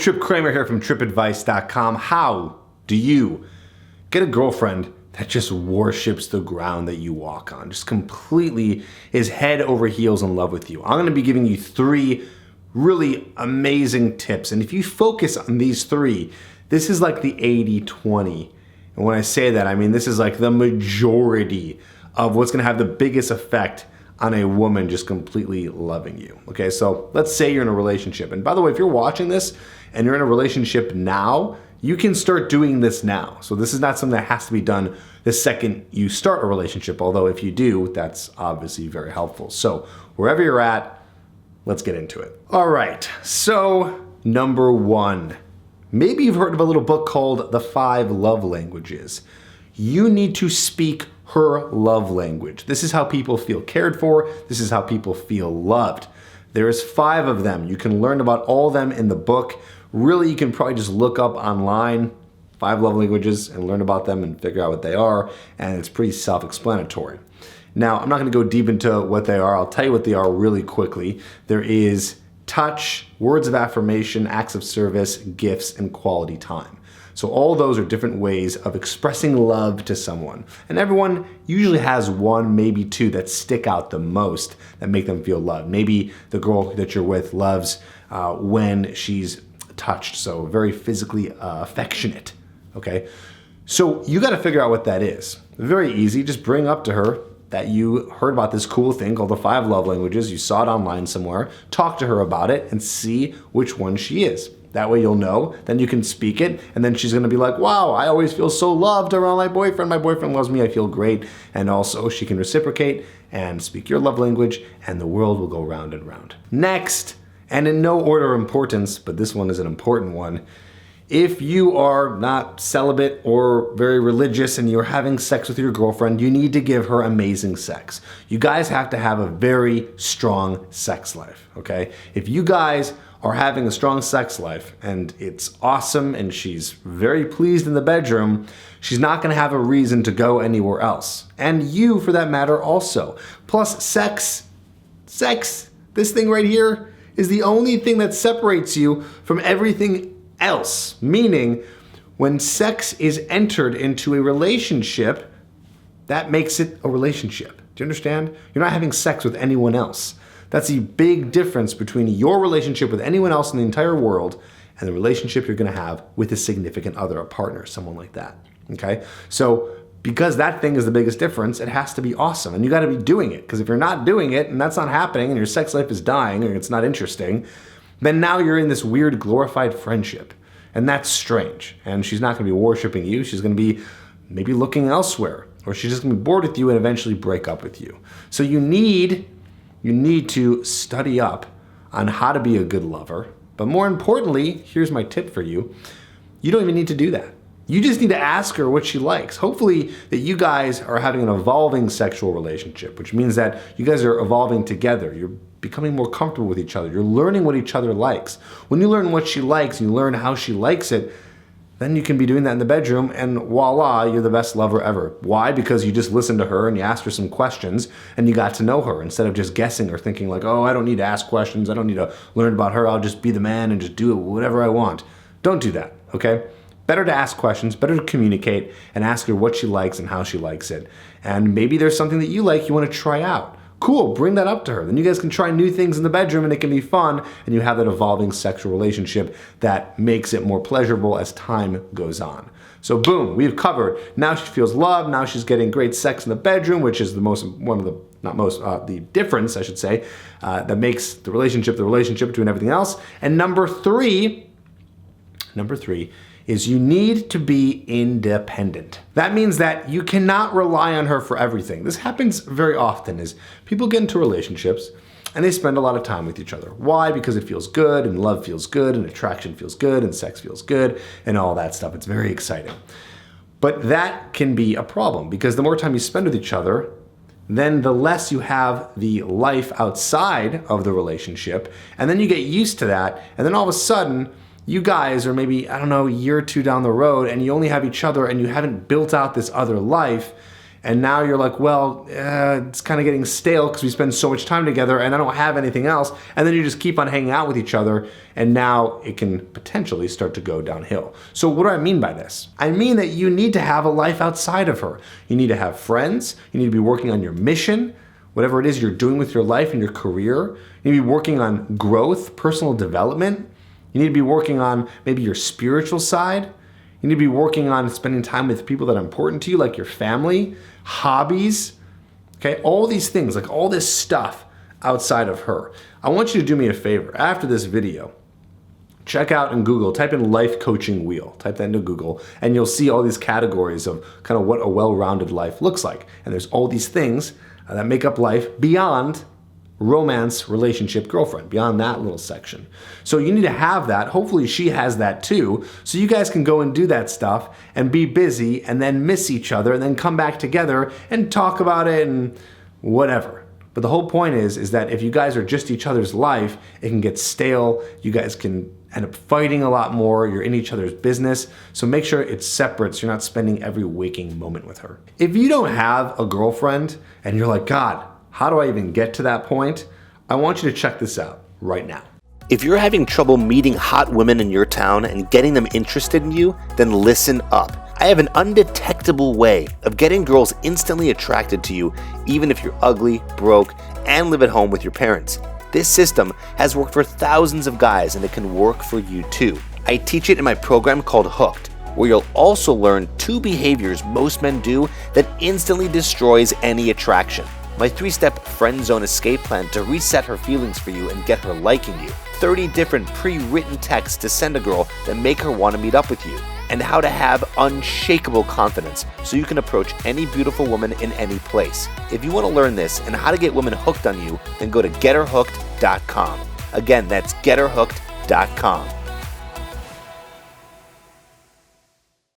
Tripp Kramer here from trippadvice.com. How do you get a girlfriend that just worships the ground that you walk on, just completely is head over heels in love with you? I'm going to be giving you 3 really amazing tips. And if you focus on these 3, this is like the 80-20. And when I say that, I mean this is like the majority of what's going to have the biggest effect on a woman just completely loving you. Okay, so let's say you're in a relationship. And by the way, if you're watching this and you're in a relationship now, you can start doing this now. So this is not something that has to be done the second you start a relationship, although if you do, that's obviously very helpful. So wherever you're at, let's get into it. All right, so number 1, maybe you've heard of a little book called The 5 Love Languages. You need to speak her love language. This is how people feel cared for. This is how people feel loved. There's 5 of them. You can learn about all of them in the book. Really, you can probably just look up online 5 love languages and learn about them and figure out what they are, and it's pretty self-explanatory. Now, I'm not going to go deep into what they are. I'll tell you what they are really quickly. There is touch, words of affirmation, acts of service, gifts, and quality time. So all those are different ways of expressing love to someone. And everyone usually has 1, maybe 2 that stick out the most, that make them feel loved. Maybe the girl that you're with loves when she's touched, so very physically affectionate, okay? So you gotta figure out what that is. Very easy, just bring up to her that you heard about this cool thing called the 5 love languages. You saw it online somewhere. Talk to her about it and see which one she is. That way you'll know, then you can speak it, and then she's gonna be like, wow, I always feel so loved around my boyfriend loves me, I feel great. And also she can reciprocate and speak your love language, and the world will go round and round. Next, and in no order of importance, but this one is an important one, if you are not celibate or very religious and you're having sex with your girlfriend, you need to give her amazing sex. You guys have to have a very strong sex life, okay? If you guys are having a strong sex life and it's awesome and she's very pleased in the bedroom, she's not gonna have a reason to go anywhere else. And you, for that matter, also. Plus, sex, this thing right here is the only thing that separates you from everything else. Meaning, when sex is entered into a relationship, that makes it a relationship. Do you understand? You're not having sex with anyone else. That's the big difference between your relationship with anyone else in the entire world and the relationship you're gonna have with a significant other, a partner, someone like that, okay? So because that thing is the biggest difference, it has to be awesome, and you gotta be doing it, because if you're not doing it and that's not happening and your sex life is dying or it's not interesting, then now you're in this weird glorified friendship, and that's strange. And she's not gonna be worshiping you, she's gonna be maybe looking elsewhere, or she's just gonna be bored with you and eventually break up with you. So you need to study up on how to be a good lover. But more importantly, here's my tip for you. You don't even need to do that. You just need to ask her what she likes. Hopefully that you guys are having an evolving sexual relationship, which means that you guys are evolving together. You're becoming more comfortable with each other. You're learning what each other likes. When you learn what she likes, you learn how she likes it, then you can be doing that in the bedroom, and voila, you're the best lover ever. Why? Because you just listened to her and you asked her some questions and you got to know her instead of just guessing or thinking like, oh, I don't need to ask questions. I don't need to learn about her. I'll just be the man and just do whatever I want. Don't do that, okay? Better to ask questions, better to communicate and ask her what she likes and how she likes it. And maybe there's something that you like you want to try out. Cool, bring that up to her. Then you guys can try new things in the bedroom and it can be fun, and you have that evolving sexual relationship that makes it more pleasurable as time goes on. So boom, we've covered. Now she feels loved, now she's getting great sex in the bedroom, which is the difference, I should say, that makes the relationship between everything else. And number three is you need to be independent. That means that you cannot rely on her for everything. This happens very often is people get into relationships and they spend a lot of time with each other. Why? Because it feels good, and love feels good, and attraction feels good, and sex feels good, and all that stuff. It's very exciting. But that can be a problem, because the more time you spend with each other, then the less you have the life outside of the relationship, and then you get used to that, and then all of a sudden, you guys are maybe, I don't know, a year or 2 down the road, and you only have each other and you haven't built out this other life, And now you're like, well, it's kind of getting stale because we spend so much time together and I don't have anything else. And then you just keep on hanging out with each other. And now it can potentially start to go downhill. So what do I mean by this? I mean that you need to have a life outside of her. You need to have friends. You need to be working on your mission, whatever it is you're doing with your life and your career. You need to be working on growth, personal development. You need to be working on maybe your spiritual side. You need to be working on spending time with people that are important to you, like your family, hobbies, okay? All these things, like all this stuff outside of her. I want you to do me a favor. After this video, check out in Google, type in life coaching wheel, type that into Google, and you'll see all these categories of kind of what a well-rounded life looks like. And there's all these things that make up life beyond romance, relationship, girlfriend, beyond that little section. So you need to have that. Hopefully she has that too. So you guys can go and do that stuff and be busy and then miss each other and then come back together and talk about it and whatever. But the whole point is that if you guys are just each other's life, it can get stale. You guys can end up fighting a lot more. You're in each other's business. So make sure it's separate so you're not spending every waking moment with her. If you don't have a girlfriend and you're like, God, how do I even get to that point? I want you to check this out right now. If you're having trouble meeting hot women in your town and getting them interested in you, then listen up. I have an undetectable way of getting girls instantly attracted to you, even if you're ugly, broke, and live at home with your parents. This system has worked for thousands of guys and it can work for you too. I teach it in my program called Hooked, where you'll also learn 2 behaviors most men do that instantly destroys any attraction. My 3-step friend zone escape plan to reset her feelings for you and get her liking you. 30 different pre-written texts to send a girl that make her want to meet up with you. And how to have unshakable confidence so you can approach any beautiful woman in any place. If you want to learn this and how to get women hooked on you, then go to getherhooked.com. Again, that's getherhooked.com.